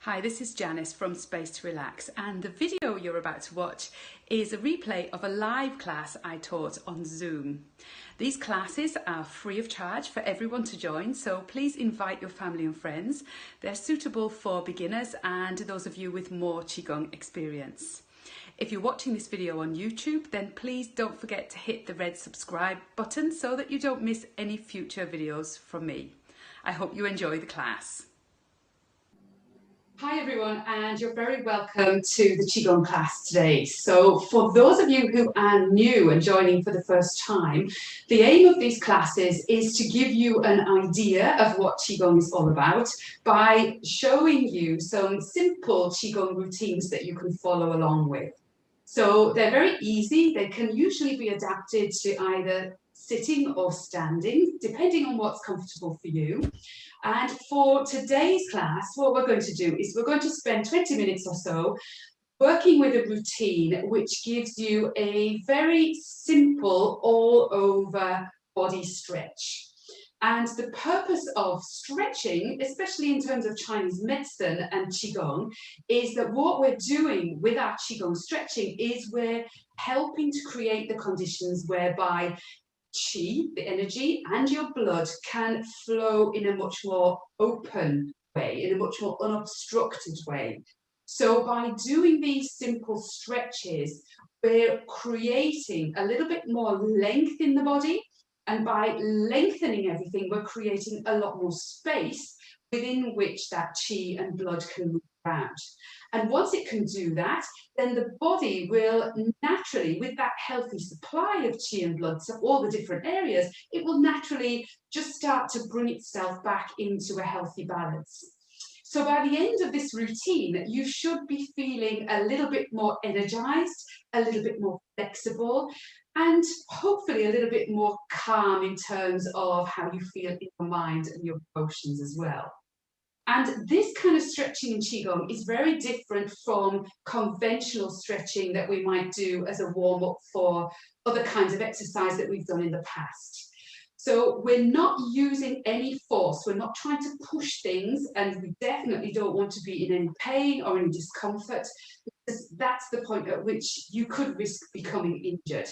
Hi, this is Janice from Space to Relax, and the video you're about to watch is a replay of a live class I taught on Zoom. These classes are free of charge for everyone to join, so please invite your family and friends. They're suitable for beginners and those of you with more Qigong experience. If you're watching this video on YouTube, then please don't forget to hit the red subscribe button so that you don't miss any future videos from me. I hope you enjoy the class. Hi everyone, and you're very welcome to the Qigong class today. So for those of you who are new and joining for the first time, the aim of these classes is to give you an idea of what Qigong is all about by showing you some simple Qigong routines that you can follow along with. So they're very easy. They can usually be adapted to either sitting or standing, depending on what's comfortable for you. And for today's class, what we're going to do is we're going to spend 20 minutes or so working with a routine which gives you a very simple all-over body stretch. And the purpose of stretching, especially in terms of Chinese medicine and Qigong, is that what we're doing with our Qigong stretching is we're helping to create the conditions whereby Qi, the energy, and your blood can flow in a much more open way, in a much more unobstructed way. So by doing these simple stretches, we're creating a little bit more length in the body, and by lengthening everything, we're creating a lot more space within which that Qi and blood can move around. And once it can do that, then the body will naturally, with that healthy supply of Qi and blood to all the different areas, it will naturally just start to bring itself back into a healthy balance. So by the end of this routine, you should be feeling a little bit more energized, a little bit more flexible, and hopefully a little bit more calm in terms of how you feel in your mind and your emotions as well. And this kind of stretching in Qigong is very different from conventional stretching that we might do as a warm-up for other kinds of exercise that we've done in the past. So we're not using any force, we're not trying to push things, and we definitely don't want to be in any pain or any discomfort, because that's the point at which you could risk becoming injured.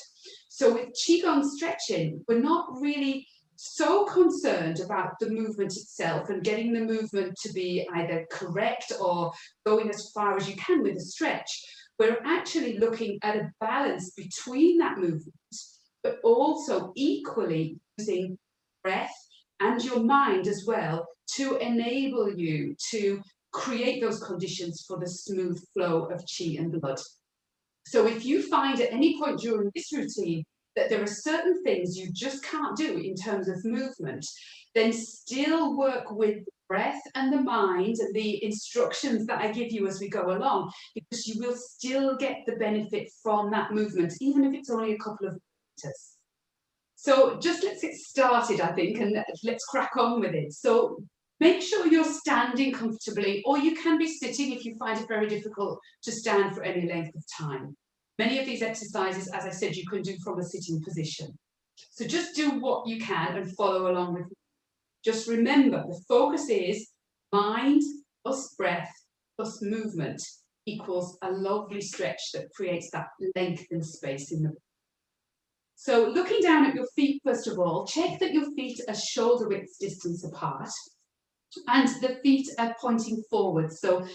So with Qigong stretching, we're not really so concerned about the movement itself and getting the movement to be either correct or going as far as you can with a stretch. We're actually looking at a balance between that movement, but also equally using breath and your mind as well to enable you to create those conditions for the smooth flow of Qi and blood. So if you find at any point during this routine that there are certain things you just can't do in terms of movement, then still work with the breath and the mind and the instructions that I give you as we go along, because you will still get the benefit from that movement, even if it's only a couple of meters. So just let's get started, I think, and let's crack on with it. So make sure you're standing comfortably, or you can be sitting if you find it very difficult to stand for any length of time. Many of these exercises, as I said, you can do from a sitting position. So just do what you can and follow along with me. Just remember, the focus is mind plus breath plus movement equals a lovely stretch that creates that length and space in the body. So looking down at your feet, first of all, check that your feet are shoulder width distance apart and the feet are pointing forward. So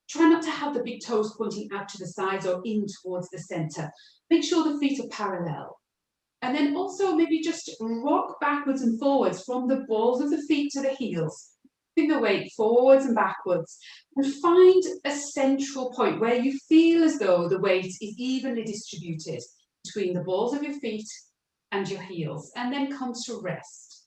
try not to have the big toes pointing out to the sides or in towards the center. Make sure the feet are parallel. And then also maybe just rock backwards and forwards from the balls of the feet to the heels. Moving the weight forwards and backwards. And find a central point where you feel as though the weight is evenly distributed between the balls of your feet and your heels. And then come to rest.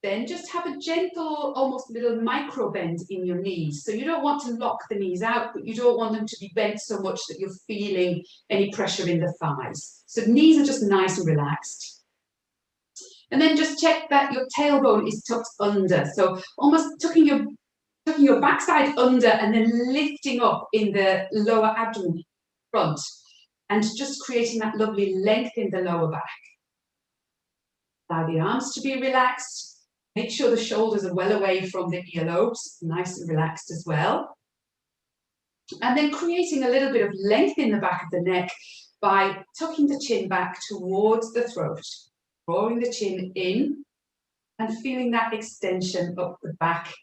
Then just have a gentle, almost little micro bend in your knees. So you don't want to lock the knees out, but you don't want them to be bent so much that you're feeling any pressure in the thighs. So the knees are just nice and relaxed. And then just check that your tailbone is tucked under. So almost tucking your backside under and then lifting up in the lower abdomen front. And just creating that lovely length in the lower back. Allow the arms to be relaxed. Make sure the shoulders are well away from the earlobes, nice and relaxed as well. And then creating a little bit of length in the back of the neck by tucking the chin back towards the throat, drawing the chin in and feeling that extension up the back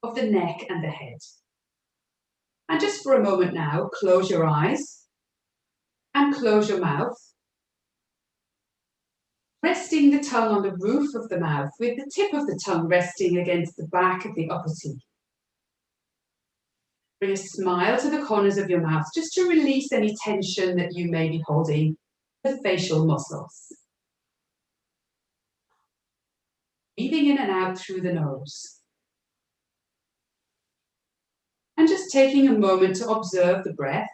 of the neck and the head. And just for a moment now, close your eyes and close your mouth, resting the tongue on the roof of the mouth with the tip of the tongue resting against the back of the upper teeth. Bring a smile to the corners of your mouth just to release any tension that you may be holding, the facial muscles. Breathing in and out through the nose. And just taking a moment to observe the breath.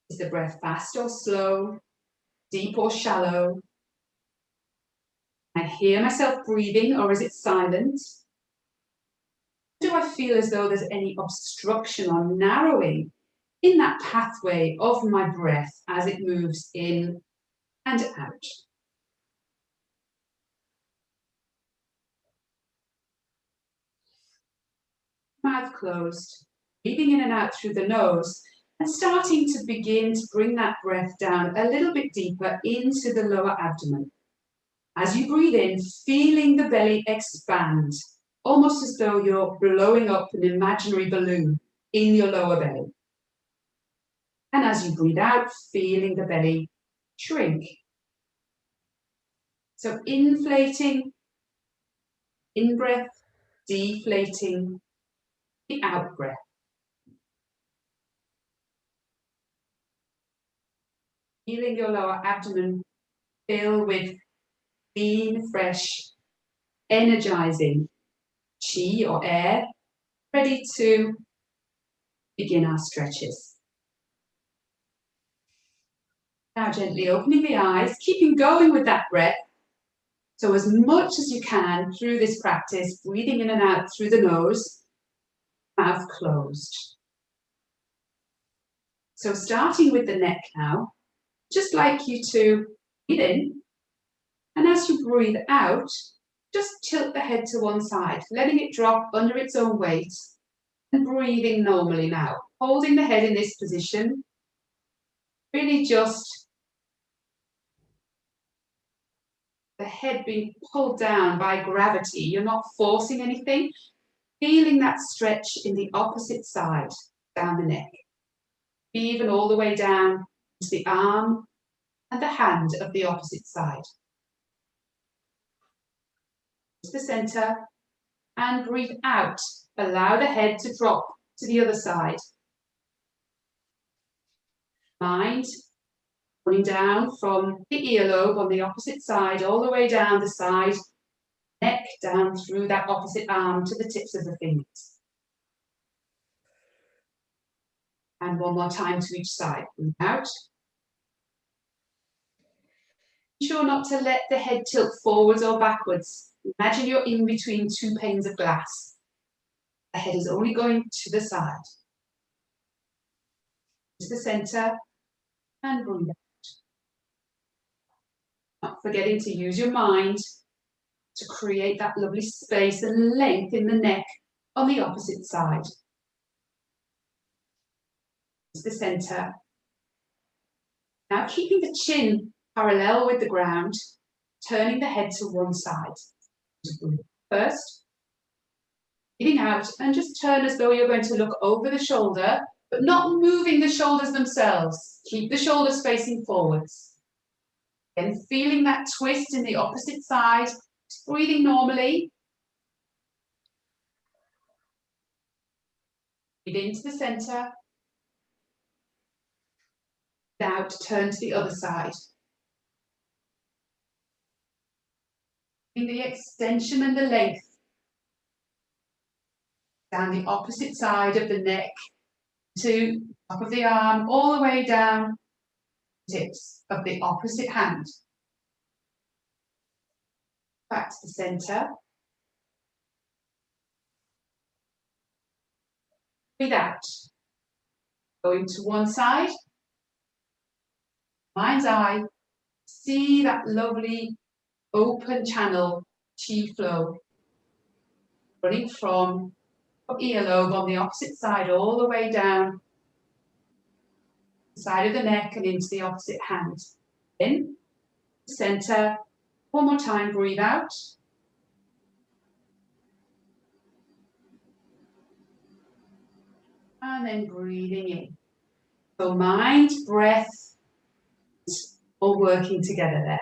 Is the breath fast or slow, deep or shallow? I hear myself breathing, or is it silent? Do I feel as though there's any obstruction or narrowing in that pathway of my breath as it moves in and out? Mouth closed, breathing in and out through the nose, and starting to begin to bring that breath down a little bit deeper into the lower abdomen. As you breathe in, feeling the belly expand, almost as though you're blowing up an imaginary balloon in your lower belly. And as you breathe out, feeling the belly shrink. So inflating, in-breath, deflating, the out-breath. Feeling your lower abdomen fill with clean, fresh, energizing chi or air, ready to begin our stretches. Now gently opening the eyes, keeping going with that breath. So as much as you can through this practice, breathing in and out through the nose, mouth closed. So starting with the neck now, just like you to breathe in, and as you breathe out, just tilt the head to one side, letting it drop under its own weight, and breathing normally now, holding the head in this position, really just the head being pulled down by gravity. You're not forcing anything, feeling that stretch in the opposite side, down the neck, even all the way down to the arm and the hand of the opposite side. To the center and breathe out. Allow the head to drop to the other side. Mind running down from the earlobe on the opposite side, all the way down the side, neck down through that opposite arm to the tips of the fingers. And one more time to each side. Breathe out. Be sure not to let the head tilt forwards or backwards. Imagine you're in between two panes of glass. The head is only going to the side. To the center and breathe out. Not forgetting to use your mind to create that lovely space and length in the neck on the opposite side. To the center. Now keeping the chin parallel with the ground, turning the head to one side. First, breathing out and just turn as though you're going to look over the shoulder, but not moving the shoulders themselves. Keep the shoulders facing forwards. Then feeling that twist in the opposite side, breathing normally. Breathe into the center. Out, turn to the other side. The extension and the length down the opposite side of the neck to top of the arm, all the way down tips of the opposite hand. Back to the center. Breathe out. Going to one side. Mind's eye. See that lovely open channel chi flow running from your earlobe on the opposite side all the way down the side of the neck and into the opposite hand. In, center. One more time, breathe out. And then breathing in. So mind, breath, all working together there.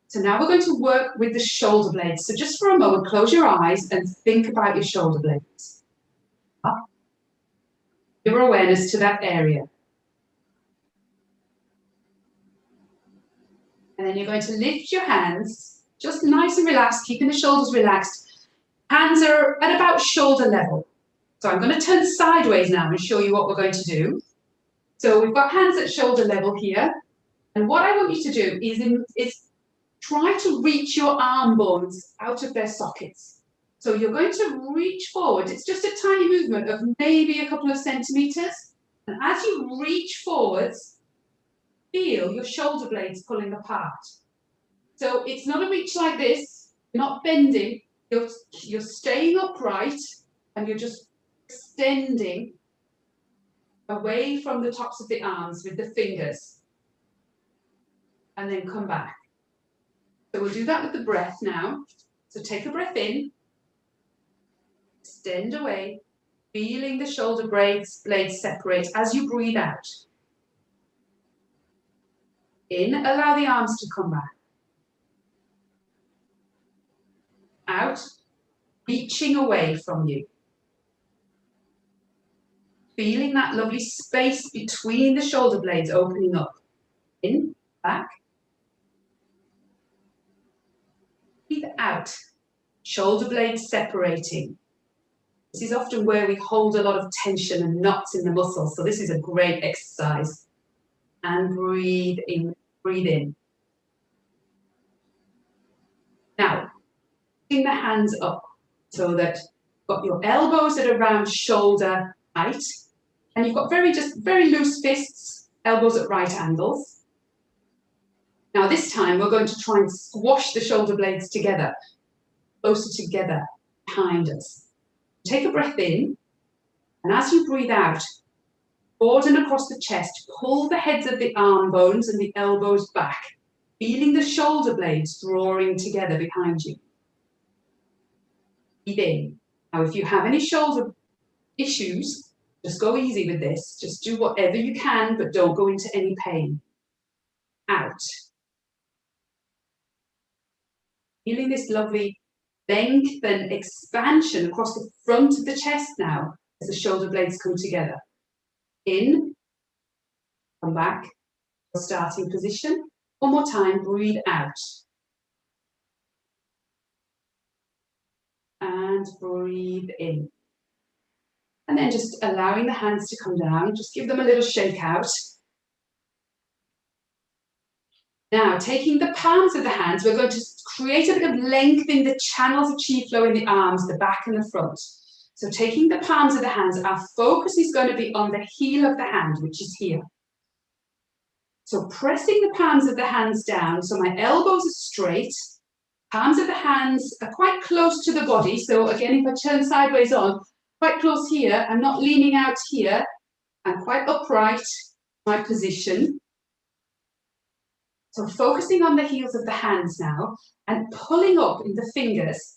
So now we're going to work with the shoulder blades. So just for a moment, close your eyes and think about your shoulder blades. Up. Your awareness to that area. And then you're going to lift your hands, just nice and relaxed, keeping the shoulders relaxed. Hands are at about shoulder level. So I'm going to turn sideways now and show you what we're going to do. So we've got hands at shoulder level here. And what I want you to do is try to reach your arm bones out of their sockets. So you're going to reach forward. It's just a tiny movement of maybe a couple of centimeters. And as you reach forwards, feel your shoulder blades pulling apart. So it's not a reach like this. You're not bending. You're staying upright and you're just extending away from the tops of the arms with the fingers. And then come back. So we'll do that with the breath now. So take a breath in. Extend away. Feeling the shoulder blades separate as you breathe out. In, allow the arms to come back. Out, reaching away from you. Feeling that lovely space between the shoulder blades opening up. In, back. Breathe out, shoulder blades separating. This is often where we hold a lot of tension and knots in the muscles, so this is a great exercise. And breathe in, breathe in. Now, bring the hands up so that you've got your elbows at around shoulder height, and you've got very loose fists, elbows at right angles. Now this time we're going to try and squash the shoulder blades together, closer together behind us. Take a breath in, and as you breathe out, broaden across the chest, pull the heads of the arm bones and the elbows back, feeling the shoulder blades drawing together behind you. Breathe in. Now if you have any shoulder issues, just go easy with this. Just do whatever you can, but don't go into any pain. Out. Feeling this lovely length and expansion across the front of the chest now as the shoulder blades come together. In, come back, starting position. One more time, breathe out. And breathe in. And then just allowing the hands to come down, just give them a little shake out. Now, taking the palms of the hands, we're going to create a bit of length in the channels of chi flow in the arms, the back and the front. So taking the palms of the hands, our focus is going to be on the heel of the hand, which is here. So pressing the palms of the hands down, so my elbows are straight, palms of the hands are quite close to the body. So again, if I turn sideways on, quite close here, I'm not leaning out here, I'm quite upright, my position. So focusing on the heels of the hands now and pulling up in the fingers.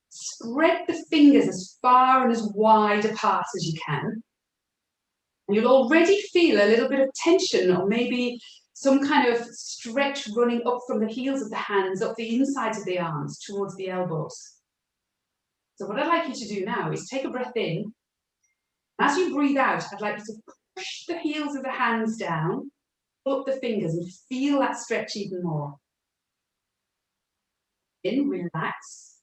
Spread the fingers as far and as wide apart as you can. And you'll already feel a little bit of tension or maybe some kind of stretch running up from the heels of the hands, up the insides of the arms towards the elbows. So what I'd like you to do now is take a breath in. As you breathe out, I'd like you to push the heels of the hands down, pull up the fingers and feel that stretch even more. In, relax.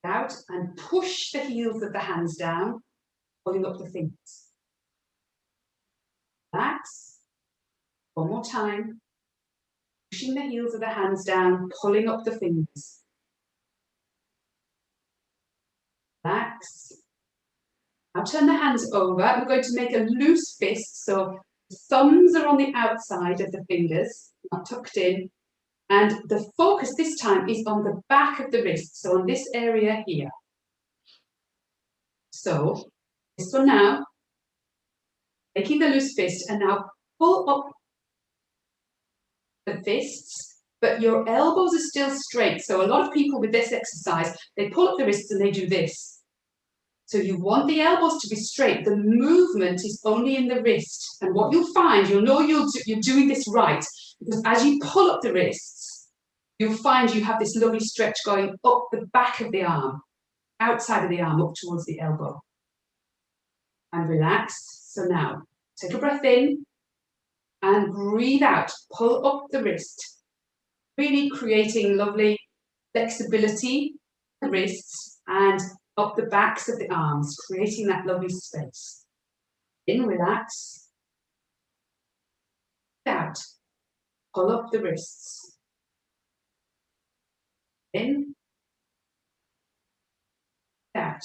Out and push the heels of the hands down, pulling up the fingers. Relax. One more time. Pushing the heels of the hands down, pulling up the fingers. Relax. Now turn the hands over. We're going to make a loose fist, so the thumbs are on the outside of the fingers, not tucked in. And the focus this time is on the back of the wrist, so on this area here. So this one now, taking the loose fist, and now pull up the fists, but your elbows are still straight. So a lot of people with this exercise, they pull up the wrists and they do this. So you want the elbows to be straight. The movement is only in the wrist. And what you'll find, you'll know you're doing this right, because as you pull up the wrists, you'll find you have this lovely stretch going up the back of the arm, outside of the arm, up towards the elbow. And relax. So now, take a breath in and breathe out. Pull up the wrist. Really creating lovely flexibility in the wrists and up the backs of the arms, creating that lovely space. In, relax. Out. Pull up the wrists. In. Out.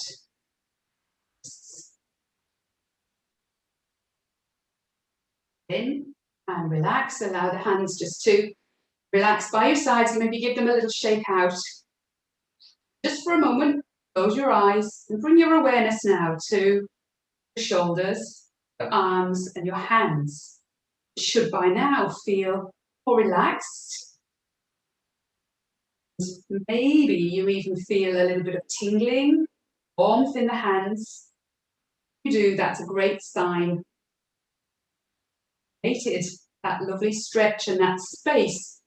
In and relax. Allow the hands just to relax by your sides and maybe give them a little shake out. Just for a moment, close your eyes and bring your awareness now to the shoulders, your arms and your hands. You should by now feel more relaxed. Maybe you even feel a little bit of tingling, warmth in the hands. If you do, that's a great sign. Created that lovely stretch and that space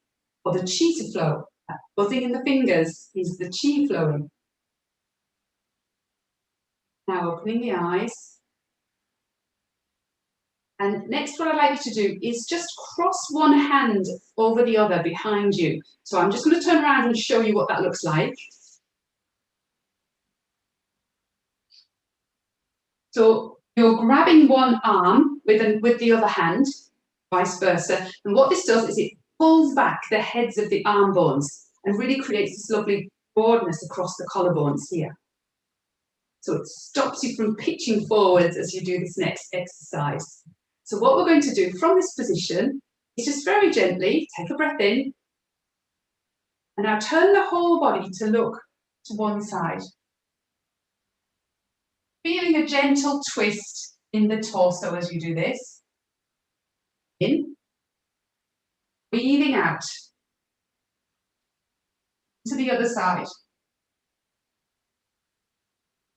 for the chi to flow. That buzzing in the fingers is the chi flowing. Now opening the eyes. And next what I'd like you to do is just cross one hand over the other behind you. So I'm just going to turn around and show you what that looks like. So you're grabbing one arm with the other hand, vice versa. And what this does is it pulls back the heads of the arm bones and really creates this lovely broadness across the collarbones here. So it stops you from pitching forwards as you do this next exercise. So what we're going to do from this position is just very gently take a breath in and now turn the whole body to look to one side. Feeling a gentle twist in the torso as you do this. In. Breathing out. To the other side.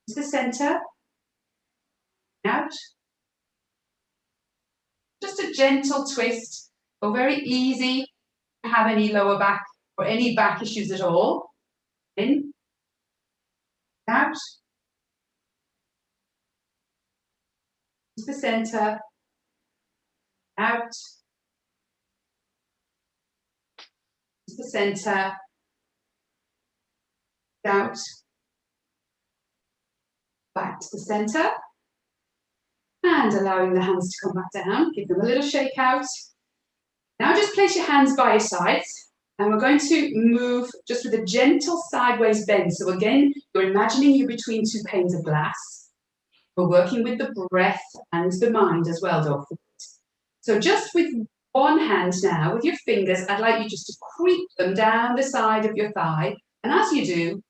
To the center. Out. Just a gentle twist, or very easy to have any lower back or any back issues at all. In. Out. To the center. Out. To the center. Out. Back to the center. And allowing the hands to come back down. Give them a little shake out. Now just place your hands by your sides. And we're going to move just with a gentle sideways bend. So again, you're imagining you're between two panes of glass. We're working with the breath and the mind as well, don't forget. So just with one hand now, with your fingers, I'd like you just to creep them down the side of your thigh. And as you do,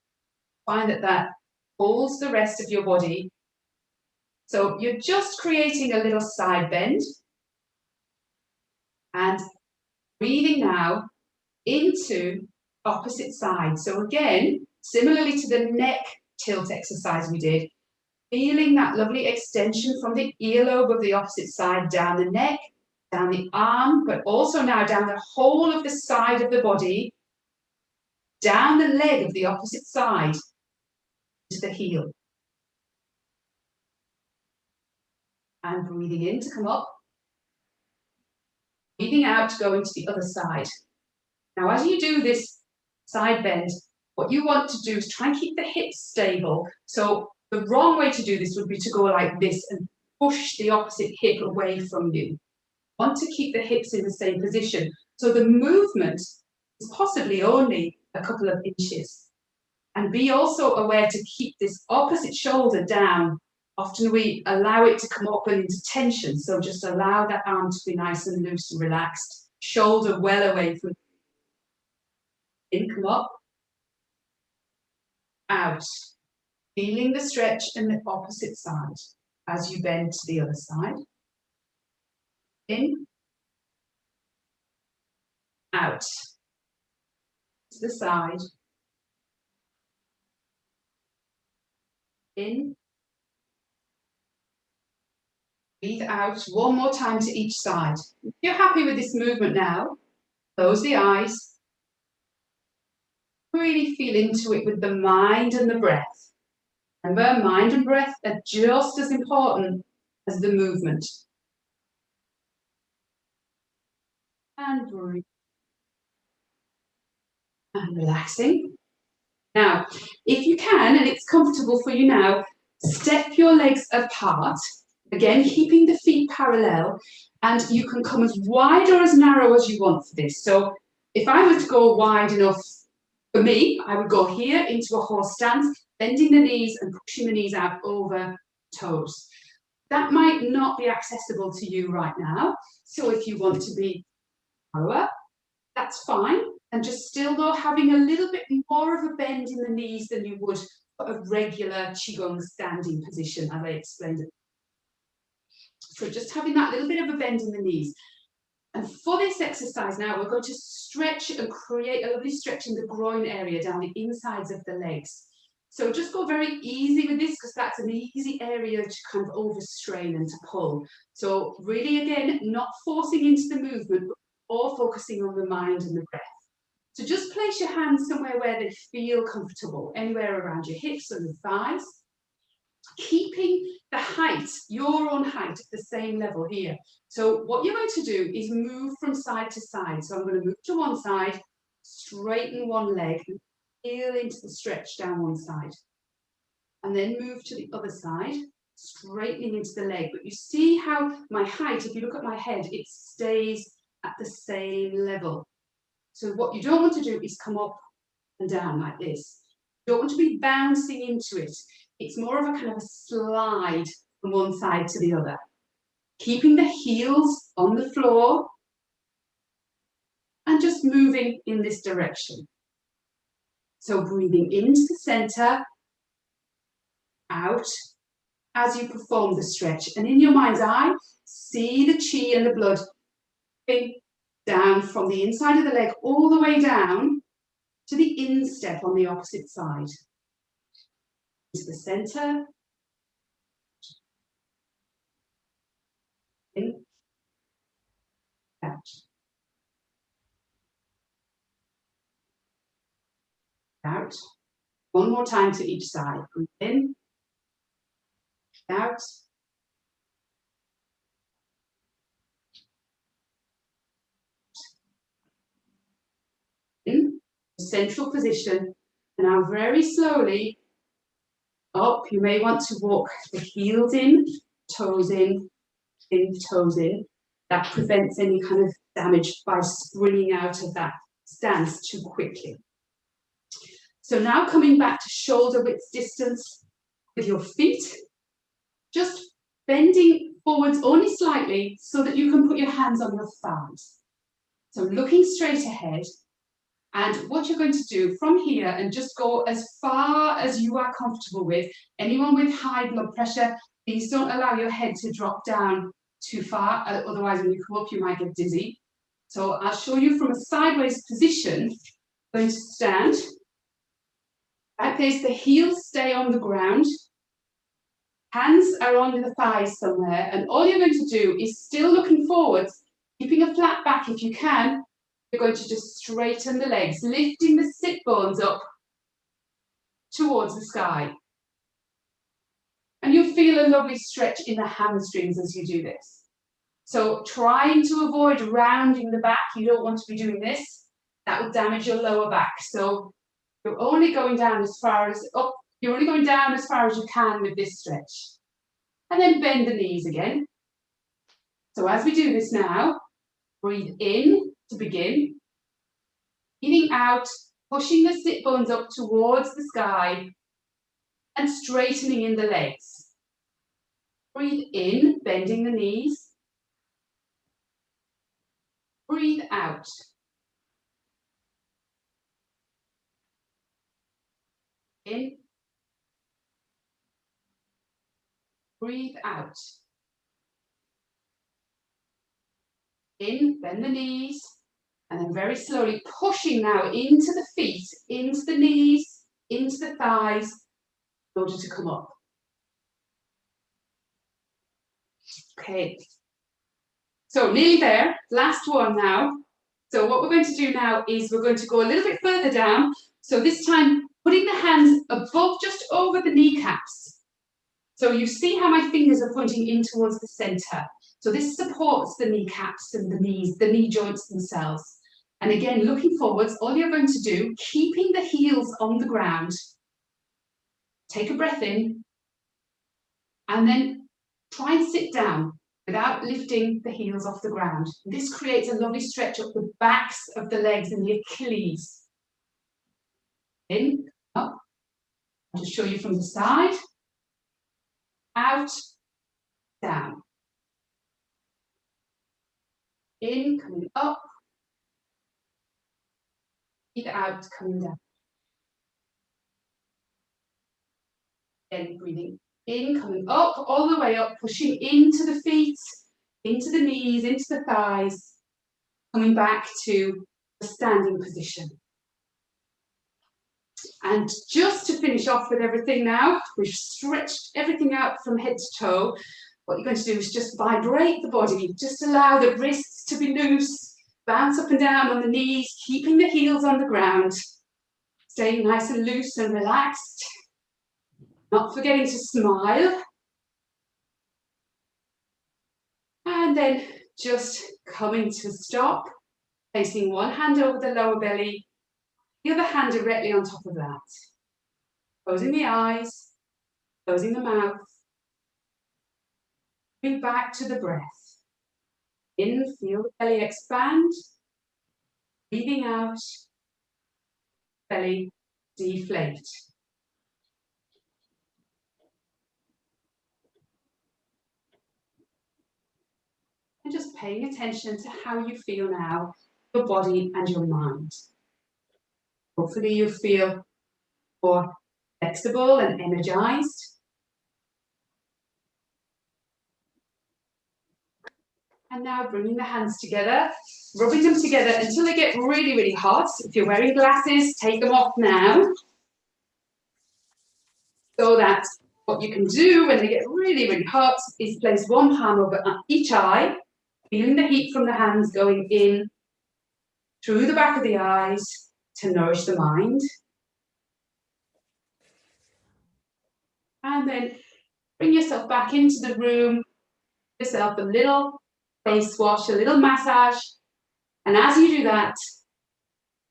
find that that pulls the rest of your body. So you're just creating a little side bend. And breathing now into opposite side. So again, similarly to the neck tilt exercise we did, feeling that lovely extension from the earlobe of the opposite side down the neck, down the arm, but also now down the whole of the side of the body, down the leg of the opposite side to the heel. And breathing in to come up. Breathing out to go into the other side. Now, as you do this side bend, what you want to do is try and keep the hips stable. So the wrong way to do this would be to go like this and push the opposite hip away from you. You want to keep the hips in the same position. So the movement is possibly only a couple of inches. And be also aware to keep this opposite shoulder down. Often we allow it to come up and into tension. So just allow that arm to be nice and loose and relaxed. Shoulder well away from. In, come up. Out. Feeling the stretch in the opposite side as you bend to the other side. In. Out. To the side. In. Breathe out. One more time to each side. If you're happy with this movement now, close the eyes. Really feel into it with the mind and the breath. Remember, mind and breath are just as important as the movement. And breathe. And relaxing. Now, if you can, and it's comfortable for you now, step your legs apart. Again, keeping the feet parallel, and you can come as wide or as narrow as you want for this. So if I was to go wide enough for me, I would go here into a horse stance, bending the knees and pushing the knees out over toes. That might not be accessible to you right now. So if you want to be narrower, that's fine. And just still though having a little bit more of a bend in the knees than you would for a regular Qigong standing position, as I explained it. So just having that little bit of a bend in the knees. And for this exercise now, we're going to stretch and create a lovely stretch in the groin area down the insides of the legs. So just go very easy with this because that's an easy area to kind of overstrain and to pull. So really, again, not forcing into the movement, but more focusing on the mind and the breath. So just place your hands somewhere where they feel comfortable, anywhere around your hips or the thighs. Keeping the height, your own height, at the same level here. So what you're going to do is move from side to side. So I'm going to move to one side, straighten one leg, feel into the stretch down one side. And then move to the other side, straightening into the leg. But you see how my height, if you look at my head, it stays at the same level. So what you don't want to do is come up and down like this. You don't want to be bouncing into it. It's more of a kind of a slide from one side to the other. Keeping the heels on the floor and just moving in this direction. So breathing into the center, out as you perform the stretch. And in your mind's eye, see the chi and the blood down from the inside of the leg all the way down to the instep on the opposite side. Into the center. In, out. Out. One more time to each side. Breathe in, out. In, central position. And now very slowly up. You may want to walk the heels in, toes in, toes in. That prevents any kind of damage by springing out of that stance too quickly. So now coming back to shoulder width distance with your feet, just bending forwards only slightly so that you can put your hands on your thighs. So looking straight ahead, and what you're going to do from here and just go as far as you are comfortable with. Anyone with high blood pressure, please don't allow your head to drop down too far, otherwise when you come up you might get dizzy. So I'll show you from a sideways position. I'm going to stand. Like this, the heels stay on the ground. Hands are on the thighs somewhere, and all you're going to do is still looking forwards, keeping a flat back if you can. You're going to just straighten the legs, lifting the sit bones up towards the sky. And you'll feel a lovely stretch in the hamstrings as you do this. So trying to avoid rounding the back. You don't want to be doing this. That will damage your lower back. So you're only going down as far as up. You're only going down as far as you can with this stretch. And then bend the knees again. So as we do this now, breathe in to begin. Breathing out, pushing the sit bones up towards the sky and straightening in the legs. Breathe in, bending the knees. Breathe out. In. Breathe out. In, bend the knees, and then very slowly pushing now into the feet, into the knees, into the thighs, in order to come up. Okay. So nearly there, last one now. So what we're going to do now is we're going to go a little bit further down. So this time, putting the hands above, just over the kneecaps. So you see how my fingers are pointing in towards the center. So this supports the kneecaps and the knees, the knee joints themselves. And again, looking forwards, all you're going to do, keeping the heels on the ground, take a breath in, and then try and sit down without lifting the heels off the ground. This creates a lovely stretch up the backs of the legs and the Achilles. In, up. I'll just show you from the side. Out, down. In, coming up. Breathe out, coming down. Again, breathing in, coming up, all the way up, pushing into the feet, into the knees, into the thighs, coming back to a standing position. And just to finish off with everything now, we've stretched everything out from head to toe. What you're going to do is just vibrate the body, just allow the wrists to be loose, bounce up and down on the knees, keeping the heels on the ground, staying nice and loose and relaxed, not forgetting to smile. And then just coming to a stop, placing one hand over the lower belly, the other hand directly on top of that. Closing the eyes, closing the mouth. Bring back to the breath. In, feel the belly expand. Breathing out, belly deflate. And just paying attention to how you feel now, your body and your mind. Hopefully you feel more flexible and energized. And now bringing the hands together, rubbing them together until they get really, really hot. If you're wearing glasses, take them off now. So that what you can do when they get really, really hot is place one palm over each eye, feeling the heat from the hands going in through the back of the eyes to nourish the mind. And then bring yourself back into the room, give yourself a little face wash, a little massage. And as you do that,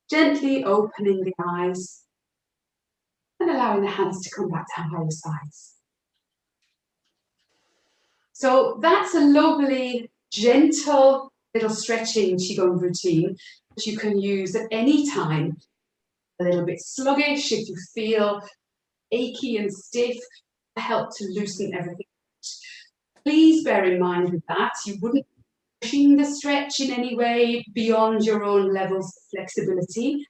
gently opening the eyes and allowing the hands to come back down by your sides. So that's a lovely, gentle little stretching Qigong routine that you can use at any time. A little bit sluggish if you feel achy and stiff, to help to loosen everything. Please bear in mind with that, you wouldn't be pushing the stretch in any way beyond your own levels of flexibility.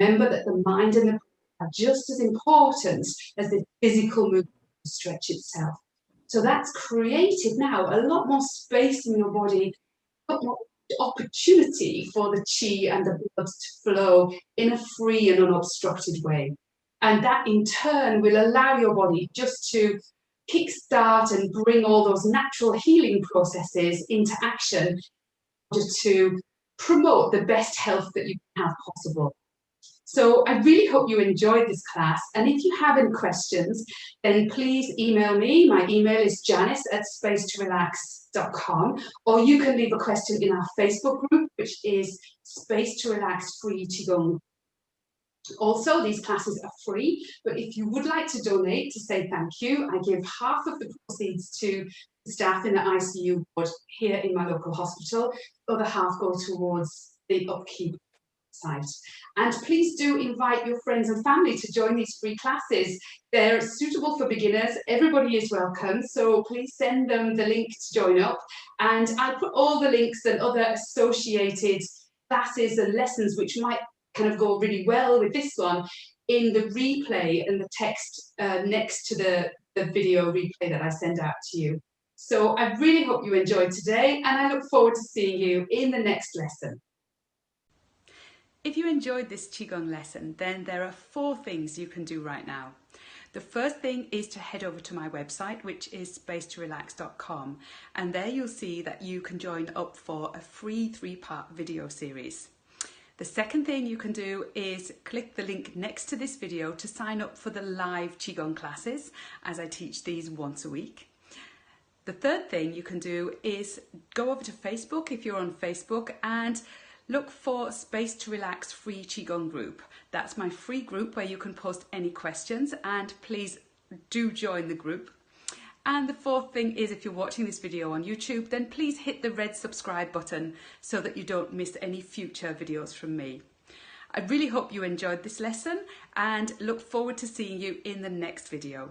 Remember that the mind and the body are just as important as the physical movement of the stretch itself. So that's created now a lot more space in your body, a lot more opportunity for the qi and the blood to flow in a free and unobstructed way. And that in turn will allow your body just to kickstart and bring all those natural healing processes into action in order to promote the best health that you can have possible. So I really hope you enjoyed this class. And if you have any questions, then please email me. My email is janice@spacetorelax.com, or you can leave a question in our Facebook group, which is Space to Relax Free Qigong. Also, these classes are free, but if you would like to donate to say thank you, I give half of the proceeds to the staff in the ICU ward here in my local hospital. The other half go towards the upkeep site. And please do invite your friends and family to join these free classes. They're suitable for beginners. Everybody is welcome. So please send them the link to join up. And I'll put all the links and other associated classes and lessons which might kind of go really well with this one in the replay and the text next to the video replay that I send out to you. So I really hope you enjoyed today, and I look forward to seeing you in the next lesson. If you enjoyed this Qigong lesson, then there are 4 things you can do right now. The first thing is to head over to my website, which is spacetorelax.com, and there you'll see that you can join up for a free 3-part video series. The second thing you can do is click the link next to this video to sign up for the live Qigong classes, as I teach these once a week. The third thing you can do is go over to Facebook if you're on Facebook and look for Space to Relax free Qigong group. That's my free group where you can post any questions, and please do join the group. And the fourth thing is, if you're watching this video on YouTube, then please hit the red subscribe button so that you don't miss any future videos from me. I really hope you enjoyed this lesson and look forward to seeing you in the next video.